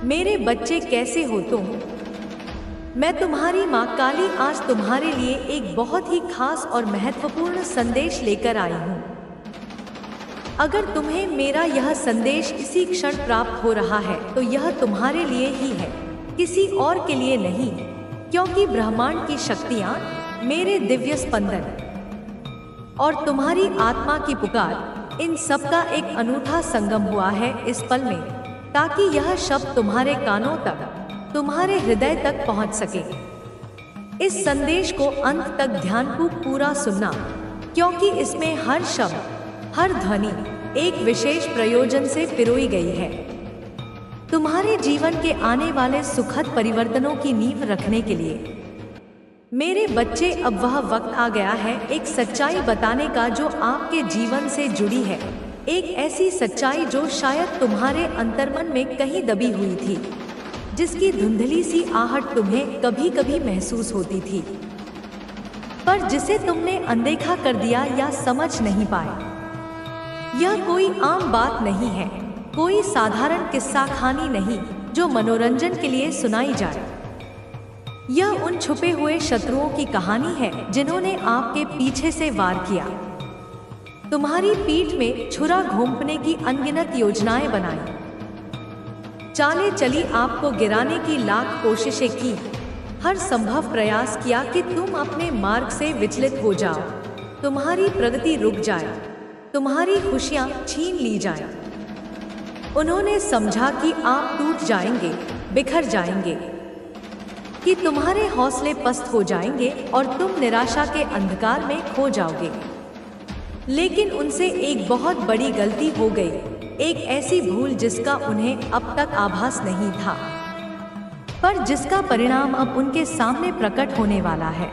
मेरे बच्चे कैसे हो तुम? मैं तुम्हारी माँ काली आज तुम्हारे लिए एक बहुत ही खास और महत्वपूर्ण संदेश लेकर आई हूँ। अगर तुम्हें मेरा यह संदेश इसी क्षण प्राप्त हो रहा है तो यह तुम्हारे लिए ही है, किसी और के लिए नहीं, क्योंकि ब्रह्मांड की शक्तियाँ, मेरे दिव्य स्पंदन और तुम्हारी आत्मा की पुकार, इन सब का एक अनूठा संगम हुआ है इस पल में, ताकि यह शब्द तुम्हारे कानों तक, तुम्हारे हृदय तक पहुंच सके। इस संदेश को अंत तक ध्यानपूर्वक पूरा सुनना, क्योंकि इसमें हर शब्द, हर ध्वनि एक विशेष प्रयोजन से पिरोई गई है। तुम्हारे जीवन के आने वाले सुखद परिवर्तनों की नींव रखने के लिए। मेरे बच्चे, अब वह वक्त आ गया है एक सच्चाई बताने का जो आपके जीवन से जुड़ी है, एक ऐसी सच्चाई जो शायद तुम्हारे अंतर्मन में कहीं दबी हुई थी, जिसकी धुंधली सी आहट तुम्हें कभी कभी महसूस होती थी, पर जिसे तुमने अनदेखा कर दिया या समझ नहीं पाए। यह कोई आम बात नहीं है, कोई साधारण किस्सा कहानी नहीं जो मनोरंजन के लिए सुनाई जाए। यह उन छुपे हुए शत्रुओं की कहानी है जिन्होंने आपके पीछे से वार किया, तुम्हारी पीठ में छुरा घोंपने की अनगिनत योजनाएं बनाई, चालें चली, आपको गिराने की लाख कोशिशें की, हर संभव प्रयास किया कि तुम अपने मार्ग से विचलित हो जाओ, तुम्हारी प्रगति रुक जाए, तुम्हारी खुशियां छीन ली जाएं। उन्होंने समझा कि आप टूट जाएंगे, बिखर जाएंगे, कि तुम्हारे हौसले पस्त हो जाएंगे और तुम निराशा के अंधकार में खो जाओगे। लेकिन उनसे एक बहुत बड़ी गलती हो गई, एक ऐसी भूल जिसका उन्हें अब तक आभास नहीं था, पर जिसका परिणाम अब उनके सामने प्रकट होने वाला है।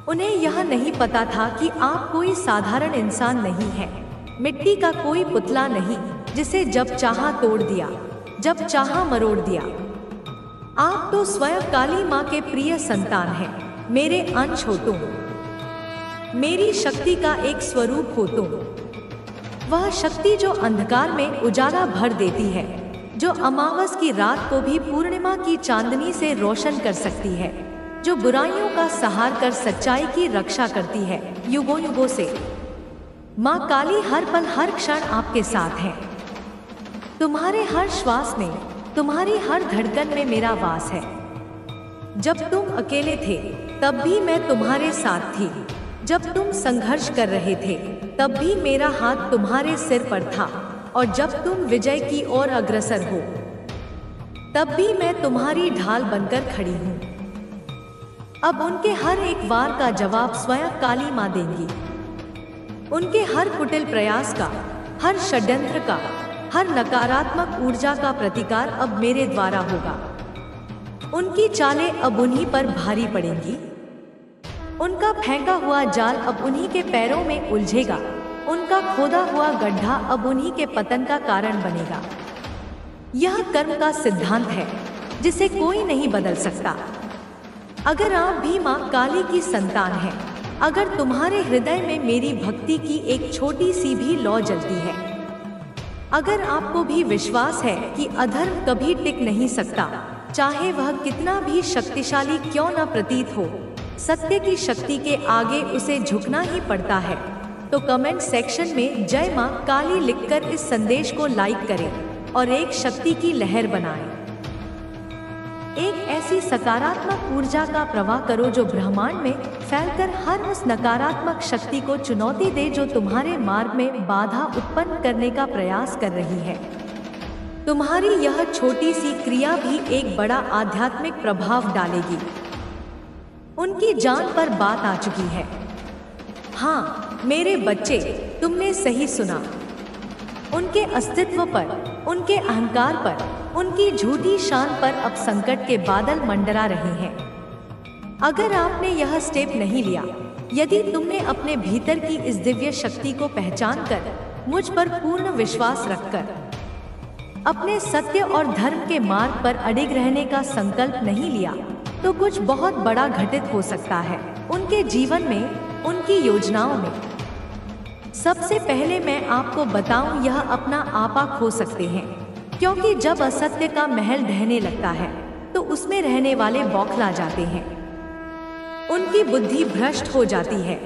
उन्हें यह नहीं पता था कि आप कोई साधारण इंसान नहीं है, मिट्टी का कोई पुतला नहीं जिसे जब चाहा तोड़ दिया, जब चाहा मरोड़ दिया। आप तो स्वयं काली माँ के प्रिय संतान हैं, मेरे अंश हो तुम, मेरी शक्ति का एक स्वरूप हो तुम, वह शक्ति जो अंधकार में उजाला भर देती है, जो अमावस की रात को भी पूर्णिमा की चांदनी से रोशन कर सकती है, जो बुराइयों का सहार कर सच्चाई की रक्षा करती है युगों युगों से। माँ काली हर पल हर क्षण आपके साथ है, तुम्हारे हर श्वास में, तुम्हारी हर धड़कन में मेरा वास है। जब तुम अकेले थे तब भी मैं तुम्हारे साथ थी, जब तुम संघर्ष कर रहे थे तब भी मेरा हाथ तुम्हारे सिर पर था, और जब तुम विजय की ओर अग्रसर हो तब भी मैं तुम्हारी ढाल बनकर खड़ी हूँ। अब उनके हर एक वार का जवाब स्वयं काली माँ देंगी। उनके हर कुटिल प्रयास का, हर षड्यंत्र का, हर नकारात्मक ऊर्जा का प्रतिकार अब मेरे द्वारा होगा। उनकी चालें अब उन्हीं पर भारी पड़ेंगी, उनका फेंका हुआ जाल अब उन्हीं के पैरों में उलझेगा, उनका खोदा हुआ गड्ढा अब उन्हीं के पतन का कारण बनेगा। यह कर्म का सिद्धांत है जिसे कोई नहीं बदल सकता। अगर आप भी माँ काली की संतान हैं, अगर तुम्हारे हृदय में मेरी भक्ति की एक छोटी सी भी लौ जलती है, अगर आपको भी विश्वास है कि अधर्म कभी टिक नहीं सकता, चाहे वह कितना भी शक्तिशाली क्यों न प्रतीत हो, सत्य की शक्ति के आगे उसे झुकना ही पड़ता है, तो कमेंट सेक्शन में जय माँ काली लिखकर इस संदेश को लाइक करें और एक शक्ति की लहर बनाएं। एक ऐसी सकारात्मक ऊर्जा का प्रवाह करो जो ब्रह्मांड में फैलकर हर उस नकारात्मक शक्ति को चुनौती दे जो तुम्हारे मार्ग में बाधा उत्पन्न करने का प्रयास कर रही है। तुम्हारी यह छोटी सी क्रिया भी एक बड़ा आध्यात्मिक प्रभाव डालेगी। उनकी जान पर बात आ चुकी है। हाँ मेरे बच्चे, तुमने सही सुना। उनके अस्तित्व पर, उनके अहंकार पर, उनकी झूठी शान पर अब संकट के बादल मंडरा रहे हैं। अगर आपने यह स्टेप नहीं लिया, यदि तुमने अपने भीतर की इस दिव्य शक्ति को पहचान कर, मुझ पर पूर्ण विश्वास रखकर अपने सत्य और धर्म के मार्ग पर अडिग रहने का संकल्प नहीं लिया, तो कुछ बहुत बड़ा घटित हो सकता है उनके जीवन में, उनकी योजनाओं में। सबसे पहले मैं आपको बताऊं, यह अपना आपा खो सकते हैं, क्योंकि जब असत्य का महल ढहने लगता है तो उसमें रहने वाले बौखला जाते हैं, उनकी बुद्धि भ्रष्ट हो जाती है।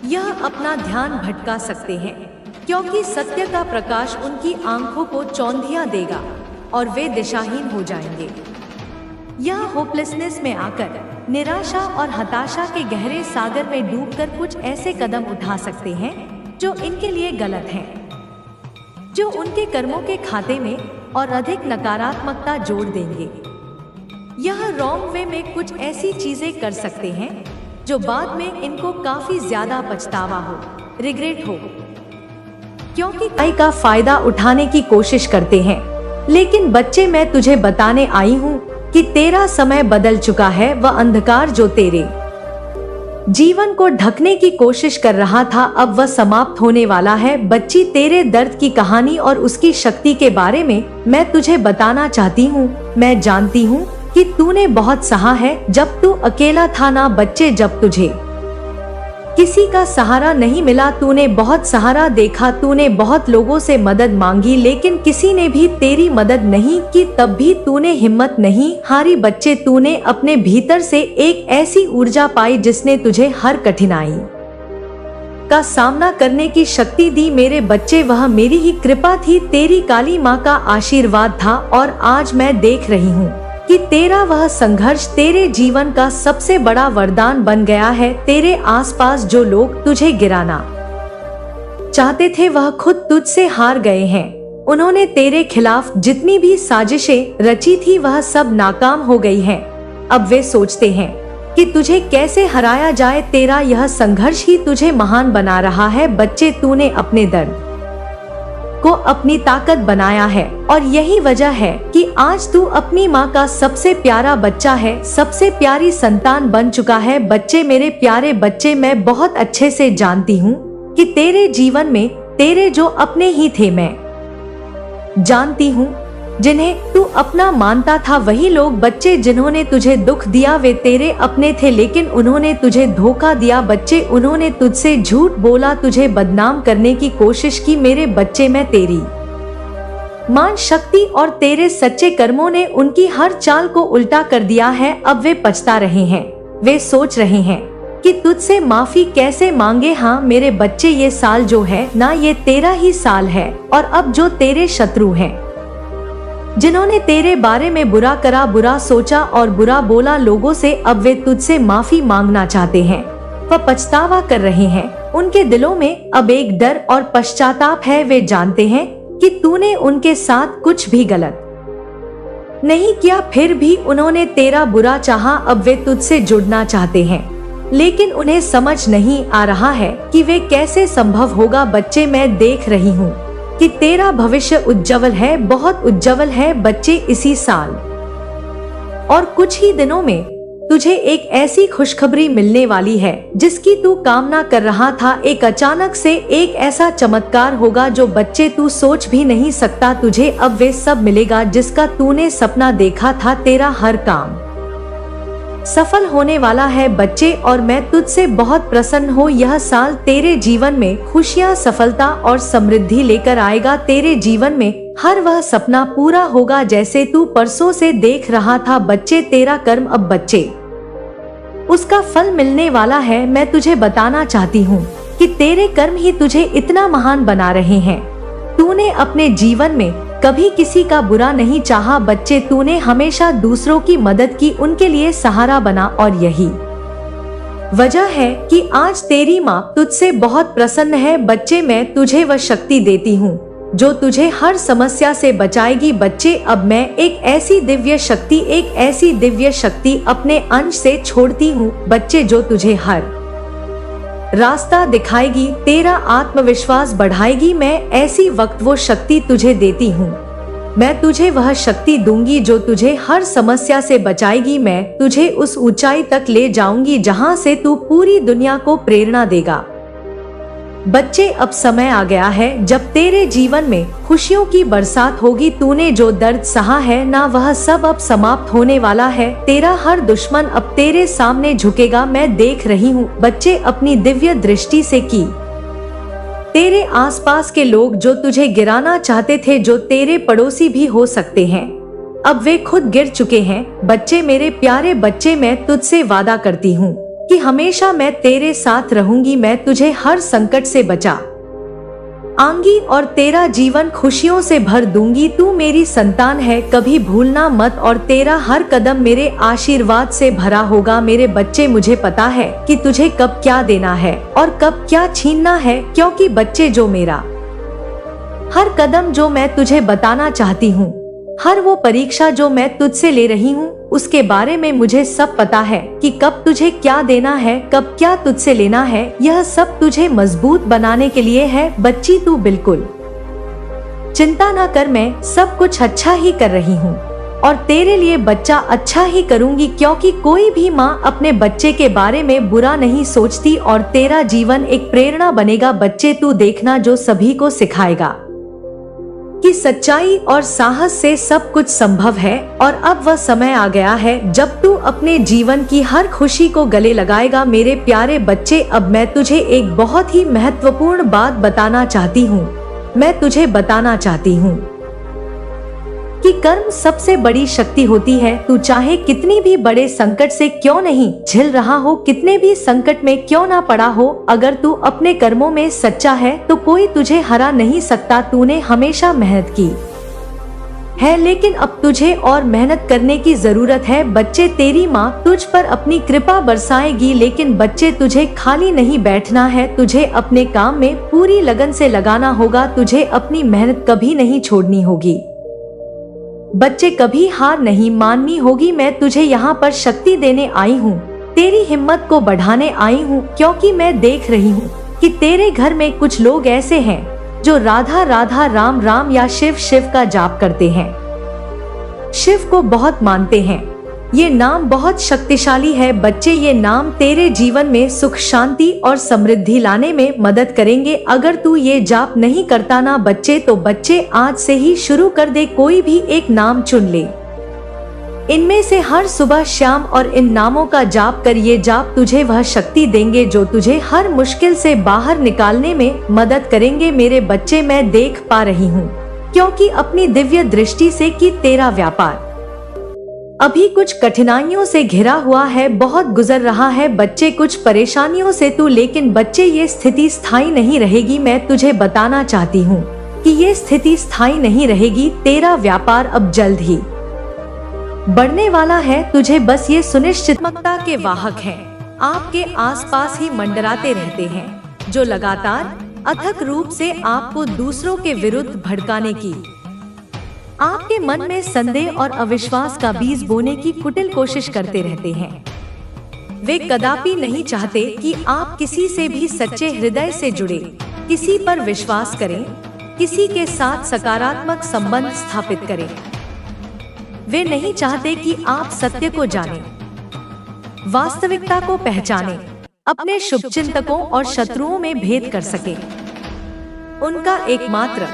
यह अपना ध्यान भटका सकते हैं क्योंकि सत्य का प्रकाश उनकी आंखों को चौंधिया देगा और वे दिशाहीन हो जाएंगे। यह होपलेसनेस में आकर निराशा और हताशा के गहरे सागर में डूबकर कुछ ऐसे कदम उठा सकते हैं जो इनके लिए गलत हैं, जो उनके कर्मों के खाते में और अधिक नकारात्मकता जोड़ देंगे। यह रॉन्ग वे में कुछ ऐसी चीजें कर सकते हैं जो बाद में इनको काफी ज्यादा पछतावा हो, रिग्रेट हो, क्योंकि कई का फायदा उठाने की कोशिश करते हैं। लेकिन बच्चे, मैं तुझे बताने आई हूँ कि तेरा समय बदल चुका है। वह अंधकार जो तेरे जीवन को ढकने की कोशिश कर रहा था, अब वह समाप्त होने वाला है। बच्ची, तेरे दर्द की कहानी और उसकी शक्ति के बारे में मैं तुझे बताना चाहती हूँ। मैं जानती हूँ कि तूने बहुत सहा है जब तू अकेला था ना बच्चे, जब तुझे किसी का सहारा नहीं मिला, तूने बहुत सहारा देखा, तूने बहुत लोगों से मदद मांगी लेकिन किसी ने भी तेरी मदद नहीं की, तब भी तूने हिम्मत नहीं हारी। बच्चे, तूने अपने भीतर से एक ऐसी ऊर्जा पाई जिसने तुझे हर कठिनाई का सामना करने की शक्ति दी। मेरे बच्चे, वह मेरी ही कृपा थी, तेरी काली माँ का आशीर्वाद था और आज मैं देख रही हूँ कि तेरा वह संघर्ष तेरे जीवन का सबसे बड़ा वरदान बन गया है। तेरे आसपास जो लोग तुझे गिराना चाहते थे वह खुद तुझसे हार गए हैं। उन्होंने तेरे खिलाफ जितनी भी साजिशें रची थी वह सब नाकाम हो गई हैं। अब वे सोचते हैं कि तुझे कैसे हराया जाए। तेरा यह संघर्ष ही तुझे महान बना रहा है। बच्चे, तूने अपने दर्द को अपनी ताकत बनाया है और यही वजह है कि आज तू अपनी माँ का सबसे प्यारा बच्चा है, सबसे प्यारी संतान बन चुका है। बच्चे, मेरे प्यारे बच्चे, मैं बहुत अच्छे से जानती हूँ कि तेरे जीवन में तेरे जो अपने ही थे, मैं जानती हूँ जिन्हें तू अपना मानता था, वही लोग बच्चे जिन्होंने तुझे दुख दिया वे तेरे अपने थे लेकिन उन्होंने तुझे धोखा दिया। बच्चे, उन्होंने तुझसे झूठ बोला, तुझे बदनाम करने की कोशिश की। मेरे बच्चे, मैं तेरी मान शक्ति और तेरे सच्चे कर्मों ने उनकी हर चाल को उल्टा कर दिया है। अब वे पछता रहे हैं, वे सोच रहे हैं कि तुझसे माफी कैसे मांगे। हाँ मेरे बच्चे, ये साल जो है ना, ये तेरा ही साल है और अब जो तेरे शत्रु हैं, जिन्होंने तेरे बारे में बुरा करा, बुरा सोचा और बुरा बोला लोगों से, अब वे तुझसे माफी मांगना चाहते हैं। वह पछतावा कर रहे हैं। उनके दिलों में अब एक डर और पश्चाताप है। वे जानते हैं कि तूने उनके साथ कुछ भी गलत नहीं किया, फिर भी उन्होंने तेरा बुरा चाहा। अब वे तुझसे जुड़ना चाहते हैं लेकिन उन्हें समझ नहीं आ रहा है कि वे कैसे संभव होगा। बच्चे, मैं देख रही हूँ कि तेरा भविष्य उज्जवल है, बहुत उज्जवल है। बच्चे, इसी साल और कुछ ही दिनों में तुझे एक ऐसी खुशखबरी मिलने वाली है जिसकी तू कामना कर रहा था। एक अचानक से एक ऐसा चमत्कार होगा जो बच्चे तू सोच भी नहीं सकता। तुझे अब वे सब मिलेगा जिसका तूने सपना देखा था। तेरा हर काम सफल होने वाला है बच्चे, और मैं तुझसे बहुत प्रसन्न हूँ। यह साल तेरे जीवन में खुशियाँ, सफलता और समृद्धि लेकर आएगा। तेरे जीवन में हर वह सपना पूरा होगा जैसे तू परसों से देख रहा था। बच्चे, तेरा कर्म अब बच्चे उसका फल मिलने वाला है। मैं तुझे बताना चाहती हूँ कि तेरे कर्म ही तुझे इतना महान बना रहे हैं। तूने अपने जीवन में कभी किसी का बुरा नहीं चाहा। बच्चे, तूने हमेशा दूसरों की मदद की, उनके लिए सहारा बना और यही वजह है कि आज तेरी माँ तुझसे बहुत प्रसन्न है। बच्चे, मैं तुझे वह शक्ति देती हूँ जो तुझे हर समस्या से बचाएगी। बच्चे, अब मैं एक ऐसी दिव्य शक्ति अपने अंश से छोड़ती हूँ बच्चे, जो तुझे हर रास्ता दिखाएगी, तेरा आत्मविश्वास बढ़ाएगी। मैं ऐसी वक्त वो शक्ति तुझे देती हूँ। मैं तुझे वह शक्ति दूंगी जो तुझे हर समस्या से बचाएगी। मैं तुझे उस ऊंचाई तक ले जाऊंगी जहाँ से तू पूरी दुनिया को प्रेरणा देगा। बच्चे, अब समय आ गया है जब तेरे जीवन में खुशियों की बरसात होगी। तूने जो दर्द सहा है ना, वह सब अब समाप्त होने वाला है। तेरा हर दुश्मन अब तेरे सामने झुकेगा। मैं देख रही हूँ बच्चे, अपनी दिव्य दृष्टि से कि तेरे आसपास के लोग जो तुझे गिराना चाहते थे, जो तेरे पड़ोसी भी हो सकते हैं, अब वे खुद गिर चुके हैं। बच्चे, मेरे प्यारे बच्चे, मैं तुझसे वादा करती हूँ कि हमेशा मैं तेरे साथ रहूंगी। मैं तुझे हर संकट से बचा आऊंगी और तेरा जीवन खुशियों से भर दूंगी। तू मेरी संतान है, कभी भूलना मत, और तेरा हर कदम मेरे आशीर्वाद से भरा होगा। मेरे बच्चे, मुझे पता है कि तुझे कब क्या देना है और कब क्या छीनना है, क्योंकि बच्चे, जो मेरा हर कदम जो मैं तुझे बताना चाहती हूँ, हर वो परीक्षा जो मैं तुझसे ले रही हूँ, उसके बारे में मुझे सब पता है कि कब तुझे क्या देना है, कब क्या तुझसे लेना है। यह सब तुझे मजबूत बनाने के लिए है। बच्ची, तू बिल्कुल चिंता ना कर, मैं सब कुछ अच्छा ही कर रही हूँ और तेरे लिए बच्चा अच्छा ही करूँगी, क्योंकि कोई भी माँ अपने बच्चे के बारे में बुरा नहीं सोचती और तेरा जीवन एक प्रेरणा बनेगा। बच्चे, तू देखना, जो सभी को सिखाएगा कि सच्चाई और साहस से सब कुछ संभव है। और अब वह समय आ गया है जब तू अपने जीवन की हर खुशी को गले लगाएगा। मेरे प्यारे बच्चे, अब मैं तुझे एक बहुत ही महत्वपूर्ण बात बताना चाहती हूँ। मैं तुझे बताना चाहती हूँ कि कर्म सबसे बड़ी शक्ति होती है। तू चाहे कितनी भी बड़े संकट से क्यों नहीं झेल रहा हो, कितने भी संकट में क्यों ना पड़ा हो, अगर तू अपने कर्मों में सच्चा है तो कोई तुझे हरा नहीं सकता। तूने हमेशा मेहनत की है, लेकिन अब तुझे और मेहनत करने की जरूरत है। बच्चे, तेरी माँ तुझ पर अपनी कृपा बरसाएगी, लेकिन बच्चे, तुझे खाली नहीं बैठना है। तुझे अपने काम में पूरी लगन से लगाना होगा। तुझे अपनी मेहनत कभी नहीं छोड़नी होगी। बच्चे, कभी हार नहीं माननी होगी। मैं तुझे यहाँ पर शक्ति देने आई हूँ, तेरी हिम्मत को बढ़ाने आई हूँ, क्योंकि मैं देख रही हूँ कि तेरे घर में कुछ लोग ऐसे हैं जो राधा राधा, राम राम या शिव शिव का जाप करते हैं, शिव को बहुत मानते हैं। ये नाम बहुत शक्तिशाली है। बच्चे, ये नाम तेरे जीवन में सुख, शांति और समृद्धि लाने में मदद करेंगे। अगर तू ये जाप नहीं करता ना बच्चे, तो बच्चे आज से ही शुरू कर दे। कोई भी एक नाम चुन ले, इनमें से हर सुबह शाम, और इन नामों का जाप कर। ये जाप तुझे वह शक्ति देंगे जो तुझे हर मुश्किल से बाहर निकालने में मदद करेंगे। मेरे बच्चे, मैं देख पा रही हूँ, क्योंकि अपनी दिव्य दृष्टि से, कि तेरा व्यापार अभी कुछ कठिनाइयों से घिरा हुआ है, बहुत गुजर रहा है बच्चे, कुछ परेशानियों से तू। लेकिन बच्चे, ये स्थिति स्थायी नहीं रहेगी। मैं तुझे बताना चाहती हूँ कि ये स्थिति स्थायी नहीं रहेगी। तेरा व्यापार अब जल्द ही बढ़ने वाला है। तुझे बस ये सुनिश्चितता के वाहक हैं, आपके आसपास ही मंडराते रहते हैं, जो लगातार अथक रूप से आपको दूसरों के विरुद्ध भड़काने की, आपके मन में संदेह और अविश्वास का बीज बोने की कुटिल कोशिश करते रहते हैं। वे कदापि नहीं चाहते कि आप किसी से भी सच्चे हृदय से जुड़े, किसी पर विश्वास करें, किसी के साथ सकारात्मक संबंध स्थापित करें। वे नहीं चाहते कि आप सत्य को जानें, वास्तविकता को पहचानें, अपने शुभचिंतकों और शत्रुओं में भेद कर सकें। उनका एकमात्र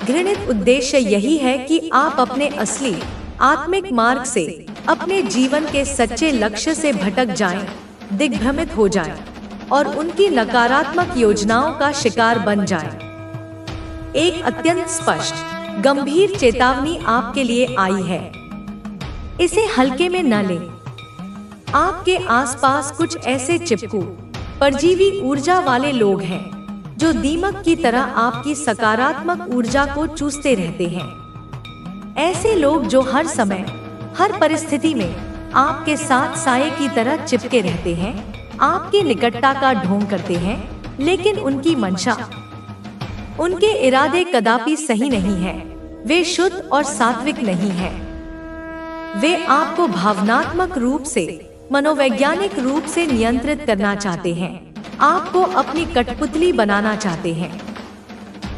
घृणित उद्देश्य यही है कि आप अपने असली आत्मिक मार्ग से, अपने जीवन के सच्चे लक्ष्य से भटक जाएं, दिग्भ्रमित हो जाएं और उनकी नकारात्मक योजनाओं का शिकार बन जाएं। एक अत्यंत स्पष्ट, गंभीर चेतावनी आपके लिए आई है। इसे हल्के में न लें। आपके आसपास कुछ ऐसे चिपकू, परजीवी ऊर्जा वाले लोग हैं जो दीमक की तरह आपकी सकारात्मक ऊर्जा को चूसते रहते हैं। ऐसे लोग जो हर समय, हर परिस्थिति में आपके साथ साये की तरह चिपके रहते हैं, आपकी निकटता का ढोंग करते हैं, लेकिन उनकी मंशा, उनके इरादे कदापि सही नहीं है। वे शुद्ध और सात्विक नहीं हैं। वे आपको भावनात्मक रूप से, मनोवैज्ञानिक रूप से नियंत्रित करना चाहते हैं, आपको अपनी कठपुतली बनाना चाहते हैं।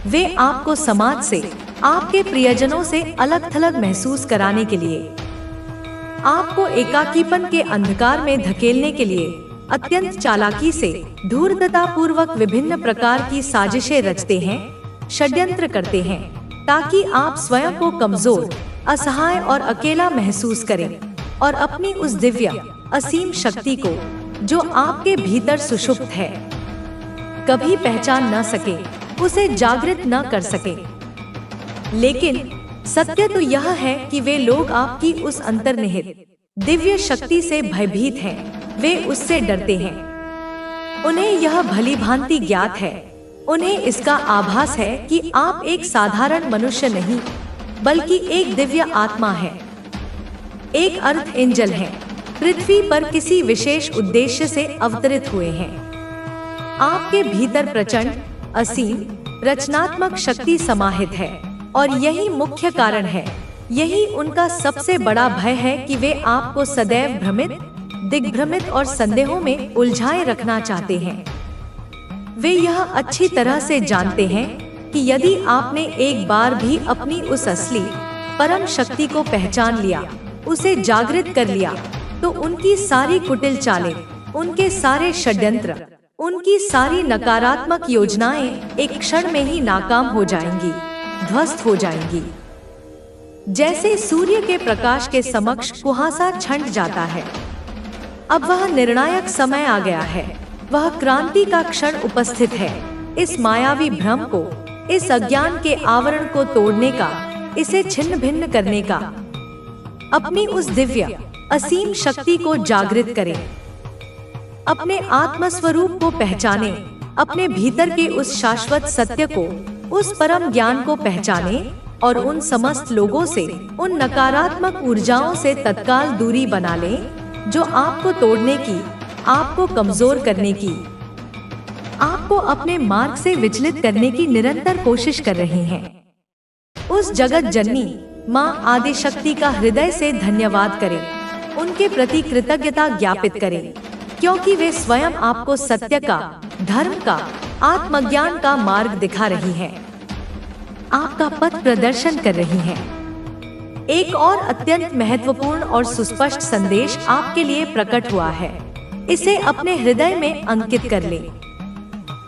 वे आपको समाज से, आपके प्रियजनों से अलग थलग महसूस कराने के लिए, आपको एकाकीपन के अंधकार में धकेलने के लिए अत्यंत चालाकी से, धूर्तता पूर्वक विभिन्न प्रकार की साजिशें रचते हैं, षड्यंत्र करते हैं, ताकि आप स्वयं को कमजोर, असहाय और अकेला महसूस करें और अपनी उस दिव्य असीम शक्ति को, जो आपके भीतर सुषुप्त है, कभी पहचान न सके। उसे जागृत न कर सके। लेकिन सत्य तो यह है कि वे लोग आपकी उस अंतर्निहित दिव्य शक्ति से भयभीत हैं। वे उससे डरते हैं। उन्हें यह भली भांति ज्ञात है, उन्हें इसका आभास है कि आप एक साधारण मनुष्य नहीं बल्कि एक दिव्य आत्मा है, एक अर्थ एंजल है, पृथ्वी पर किसी विशेष उद्देश्य से अवतरित हुए हैं। आपके भीतर प्रचंड, असीम, रचनात्मक शक्ति समाहित है और यही मुख्य कारण है, यही उनका सबसे बड़ा भय है कि वे आपको सदैव भ्रमित, दिग्भ्रमित और संदेहों में उलझाए रखना चाहते हैं। वे यह अच्छी तरह से जानते हैं कि यदि आपने एक बार भी अपनी उस असली परम शक्ति को पहचान लिया, उसे जागृत कर लिया, तो उनकी सारी कुटिल चालें, उनके सारे षड्यंत्र, उनकी सारी नकारात्मक योजनाएं एक क्षण में ही नाकाम हो जाएंगी, ध्वस्त हो जाएंगी। जैसे सूर्य के प्रकाश के समक्ष कुहासा छंट जाता है। अब वह निर्णायक समय आ गया है, वह क्रांति का क्षण उपस्थित है। इस मायावी भ्रम को, इस अज्ञान के आवरण को तोड़ने का, इसे छिन्न भिन्न करने का। अपनी उस दिव्य असीम शक्ति को जागृत करें, अपने आत्मस्वरूप को पहचानें, अपने भीतर के उस शाश्वत सत्य को, उस परम ज्ञान को पहचानें और उन समस्त लोगों से, उन नकारात्मक ऊर्जाओं से तत्काल दूरी बना लें जो आपको तोड़ने की, आपको कमजोर करने की, आपको अपने मार्ग से विचलित करने की निरंतर कोशिश कर रहे हैं। उस जगत जननी माँ आदिशक्ति का हृदय से धन्यवाद करें, उनके प्रति कृतज्ञता ज्ञापित करें, क्योंकि वे स्वयं आपको सत्य का, धर्म का, आत्मज्ञान का मार्ग दिखा रही हैं, आपका पथ प्रदर्शन कर रही हैं। एक और अत्यंत महत्वपूर्ण और सुस्पष्ट संदेश आपके लिए प्रकट हुआ है। इसे अपने हृदय में अंकित कर लें।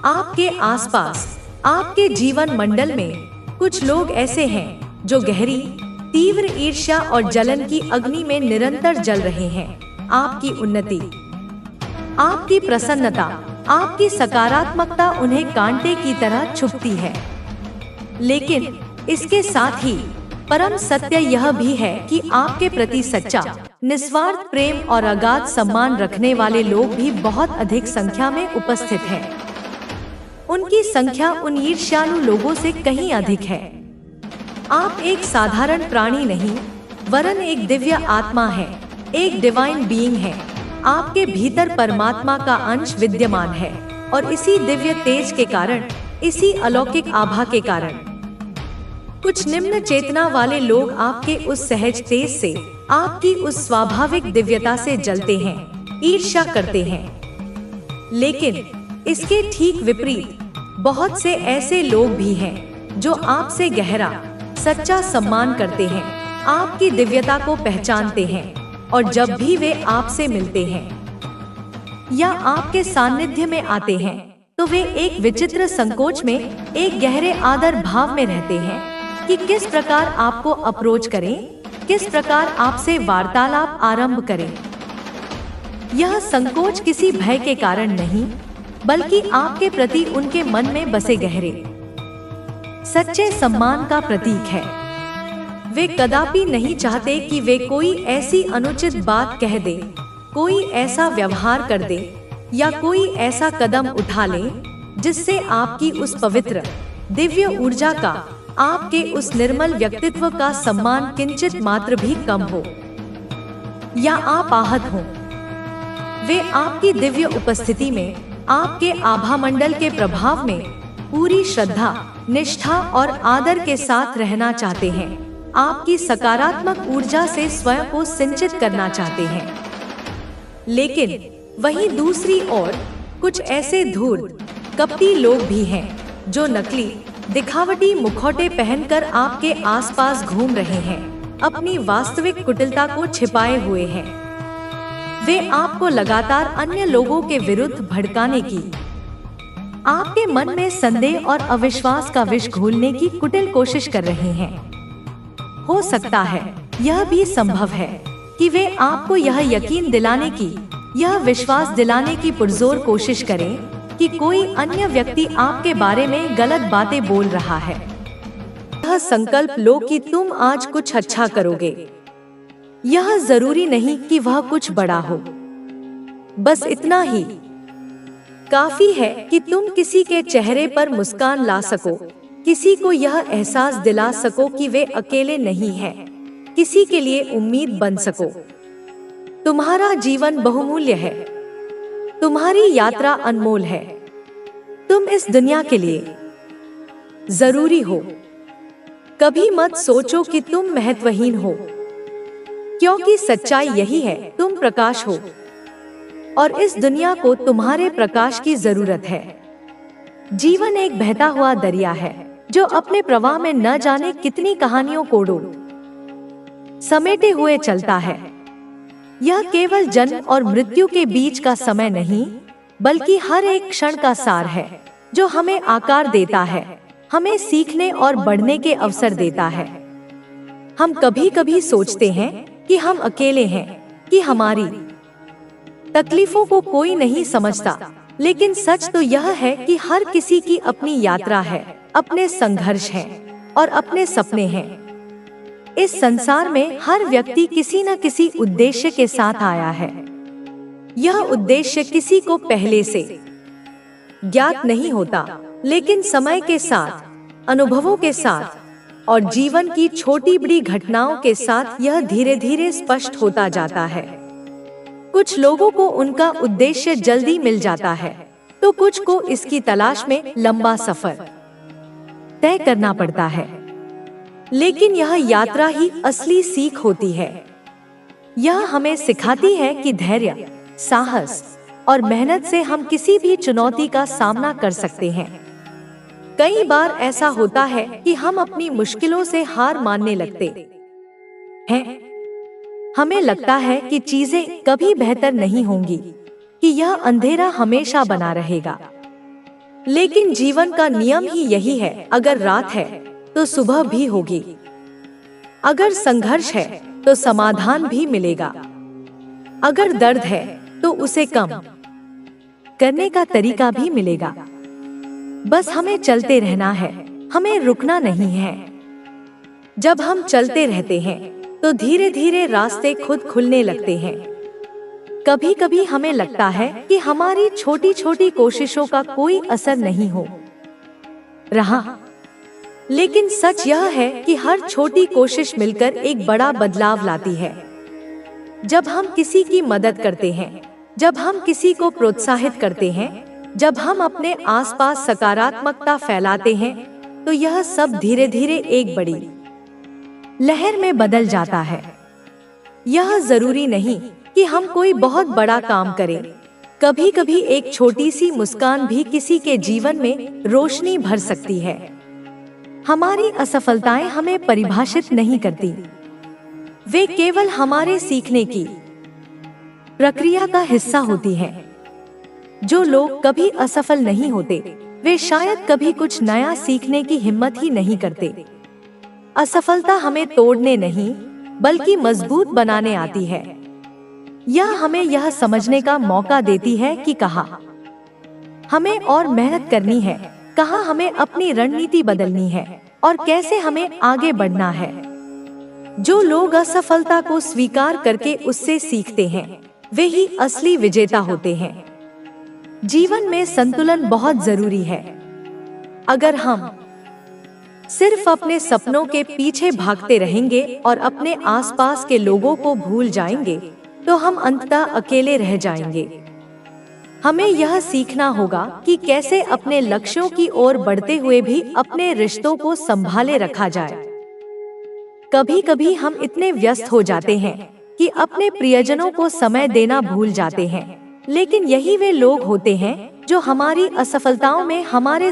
आपके आसपास, आपके जीवन मंडल में कुछ लोग ऐसे हैं जो गहरी, तीव्र ईर्ष्या और जलन की अग्नि में निरंतर जल रहे हैं। आपकी उन्नति, आपकी प्रसन्नता, आपकी सकारात्मकता उन्हें कांटे की तरह छुपती है। लेकिन इसके साथ ही परम सत्य यह भी है कि आपके प्रति सच्चा, निस्वार्थ प्रेम और अगाध सम्मान रखने वाले लोग भी बहुत अधिक संख्या में उपस्थित हैं। उनकी संख्या उन ईर्ष्यालु लोगों से कहीं अधिक है। आप एक साधारण प्राणी नहीं, वरन एक दिव्य आत्मा है, एक डिवाइन बीइंग है। आपके भीतर परमात्मा का अंश विद्यमान है और इसी दिव्य तेज के कारण, इसी अलौकिक आभा के कारण कुछ निम्न चेतना वाले लोग आपके उस सहज तेज से, आपकी उस स्वाभाविक दिव्यता से जलते हैं, ईर्ष्या करते हैं। लेकिन इसके ठीक विपरीत बहुत से ऐसे लोग भी हैं जो आपसे गहरा, सच्चा सम्मान करते हैं, आपकी दिव्यता को पहचानते हैं और जब भी वे आपसे मिलते हैं या आपके सानिध्य में आते हैं तो वे एक विचित्र संकोच में, एक गहरे आदर भाव में रहते हैं कि किस प्रकार आपको अप्रोच करें, किस प्रकार आपसे वार्तालाप आरंभ करें। यह संकोच किसी भय के कारण नहीं, बल्कि आपके प्रति उनके मन में बसे गहरे, सच्चे सम्मान का प्रतीक है। वे कदापि नहीं चाहते कि वे कोई ऐसी अनुचित बात कह दे, कोई ऐसा व्यवहार कर दे या कोई ऐसा कदम उठा ले जिससे आपकी उस पवित्र, दिव्य ऊर्जा का, आपके उस निर्मल व्यक्तित्व का सम्मान किंचित मात्र भी कम हो या आप आहत हों। वे आपकी दिव्य उपस्थिति में, आपके आभा मंडल के प्रभाव में पूरी श्रद्धा, निष्ठा और आदर के साथ रहना चाहते हैं। आपकी सकारात्मक ऊर्जा से स्वयं को सिंचित करना चाहते हैं। लेकिन वहीं दूसरी ओर कुछ ऐसे धूर्त, कपटी लोग भी हैं जो नकली, दिखावटी मुखौटे पहनकर आपके आसपास घूम रहे हैं, अपनी वास्तविक कुटिलता को छिपाए हुए हैं। वे आपको लगातार अन्य लोगों के विरुद्ध भड़काने की, आपके मन में संदेह और अविश्वास का विष घोलने की कुटिल कोशिश कर रहे हैं। हो सकता है यह भी संभव है कि वे आपको यह यकीन दिलाने की, यह विश्वास दिलाने की पुरजोर कोशिश करें कि कोई अन्य व्यक्ति आपके बारे में गलत बातें बोल रहा है। यह संकल्प लो कि तुम आज कुछ अच्छा करोगे। यह जरूरी नहीं कि वह कुछ बड़ा हो, बस इतना ही काफी है कि तुम किसी के चेहरे पर मुस्कान ला सको, किसी को यह एहसास दिला सको कि वे अकेले नहीं हैं, किसी के लिए उम्मीद बन सको। तुम्हारा जीवन बहुमूल्य है, तुम्हारी यात्रा अनमोल है, तुम इस दुनिया के लिए जरूरी हो। कभी मत सोचो कि तुम महत्वहीन हो, क्योंकि सच्चाई यही है, तुम प्रकाश हो और इस दुनिया को तुम्हारे प्रकाश की जरूरत है। जीवन एक बहता हुआ दरिया है जो अपने प्रवाह में न जाने कितनी कहानियों को समेटे हुए चलता है। यह केवल जन्म और मृत्यु के बीच का समय नहीं, बल्कि हर एक क्षण का सार है जो हमें आकार देता है, हमें सीखने और बढ़ने के अवसर देता है। हम कभी कभी सोचते हैं कि हम अकेले हैं, कि हमारी तकलीफों को कोई नहीं समझता, लेकिन सच तो यह है कि हर किसी की अपनी यात्रा है, अपने संघर्ष हैं और अपने सपने हैं। इस संसार में हर व्यक्ति किसी न किसी उद्देश्य के साथ आया है। यह उद्देश्य किसी को पहले से ज्ञात नहीं होता, लेकिन समय के साथ, अनुभवों के साथ और जीवन की छोटी बड़ी घटनाओं के साथ यह धीरे धीरे स्पष्ट होता जाता है। कुछ लोगों को उनका उद्देश्य जल्दी मिल जाता है, तो कुछ को इसकी तलाश में लंबा सफर तय करना पड़ता है। लेकिन यह यात्रा ही असली सीख होती है। यह हमें सिखाती है कि धैर्य, साहस और मेहनत से हम किसी भी चुनौती का सामना कर सकते हैं। कई बार ऐसा होता है कि हम अपनी मुश्किलों से हार मानने लगते हैं। हमें लगता है कि चीजें कभी बेहतर नहीं होंगी, कि यह अंधेरा हमेशा बना रहेगा। लेकिन जीवन का नियम ही यही है, अगर रात है तो सुबह भी होगी, अगर संघर्ष है तो समाधान भी मिलेगा, अगर दर्द है तो उसे कम करने का तरीका भी मिलेगा। बस हमें चलते रहना है, हमें रुकना नहीं है। जब हम चलते रहते हैं तो धीरे धीरे रास्ते खुद खुलने लगते हैं। कभी कभी हमें लगता है कि हमारी छोटी छोटी कोशिशों का कोई असर नहीं हो रहा, लेकिन सच यह है कि हर छोटी कोशिश मिलकर एक बड़ा बदलाव लाती है। जब हम किसी की मदद करते हैं, जब हम किसी को प्रोत्साहित करते हैं, जब हम अपने आसपास सकारात्मकता फैलाते हैं, तो यह सब धीरे धीरे एक बड़ी लहर में बदल जाता है। यह जरूरी नहीं कि हम कोई बहुत बड़ा काम करें। कभी कभी एक छोटी सी मुस्कान भी किसी के जीवन में रोशनी भर सकती है। हमारी असफलताएं हमें परिभाषित नहीं करती, वे केवल हमारे सीखने की प्रक्रिया का हिस्सा होती हैं। जो लोग कभी असफल नहीं होते, वे शायद कभी कुछ नया सीखने की हिम्मत ही नहीं करते। असफलता हमें तोड़ने नहीं, बल्कि मजबूत बनाने आती है। यह हमें यह समझने का मौका देती है कि कहाँ हमें और मेहनत करनी है, कहाँ हमें अपनी रणनीति बदलनी है और कैसे हमें आगे बढ़ना है। जो लोग असफलता को स्वीकार करके उससे सीखते हैं, वे ही असली विजेता होते हैं। जीवन में संतुलन बहुत जरूरी है। अगर हम सिर्फ अपने सपनों के पीछे भागते रहेंगे और अपने आसपास के लोगों को भूल जाएंगे, तो हम अंततः अकेले रह जाएंगे। हमें यह सीखना होगा कि कैसे अपने लक्ष्यों की ओर बढ़ते हुए भी अपने रिश्तों को संभाले रखा जाए। कभी कभी हम इतने व्यस्त हो जाते हैं कि अपने प्रियजनों को समय देना भूल जाते हैं, लेकिन यही वे लोग होते हैं जो हमारी असफलताओं में हमारे